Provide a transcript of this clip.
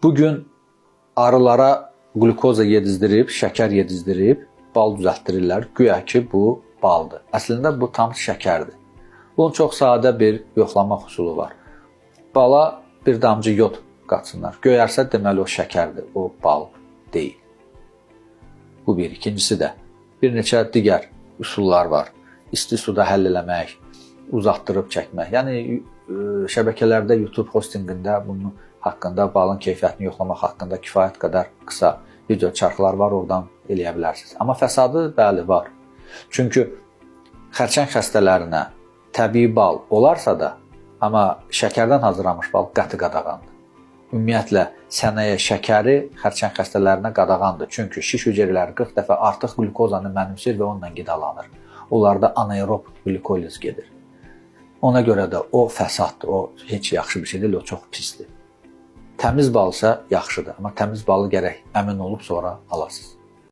Bugün arılara glukoza yedizdirib, şəkər yedizdirib, bal düzəltdirirlər. Güya ki, bu baldır. Əslində bu tam şəkərdir. Bunun çox sadə bir yoxlama üsulu var. Bala bir damcı yod qatsınlar. Göyərsə deməli o şəkərdir, o bal deyil. Bu bir. İkincisi də bir neçə digər üsullar var. İsti suda həll eləmək, uzatdırıb çəkmək. Yəni şəbəkələrdə YouTube hostinqində bunun haqqında, balın keyfiyyətini yoxlamaq haqqında kifayət qədər qısa video çarxlar var, oradan eləyə bilərsiniz. Amma fəsadı bəli var. Çünki xərçəng xəstələrinə təbii bal olarsa da, amma şəkərdən hazırlanmış bal qəti qadağandır. Ümumiyyətlə, sənaye şəkəri xərçəng xəstələrinə qadağandır. Çünki şiş hüceyrələri 40 dəfə artıq glukozanı mənimsir və onunla qidalanır. Onlarda anaerob glikoliz gedir. Ona görə də o fəsaddır, o heç yaxşı bir şey deyil, o çox pisdir. Təmiz bal isə yaxşıdır, amma təmiz balı gərək əmin olub sonra alasınız.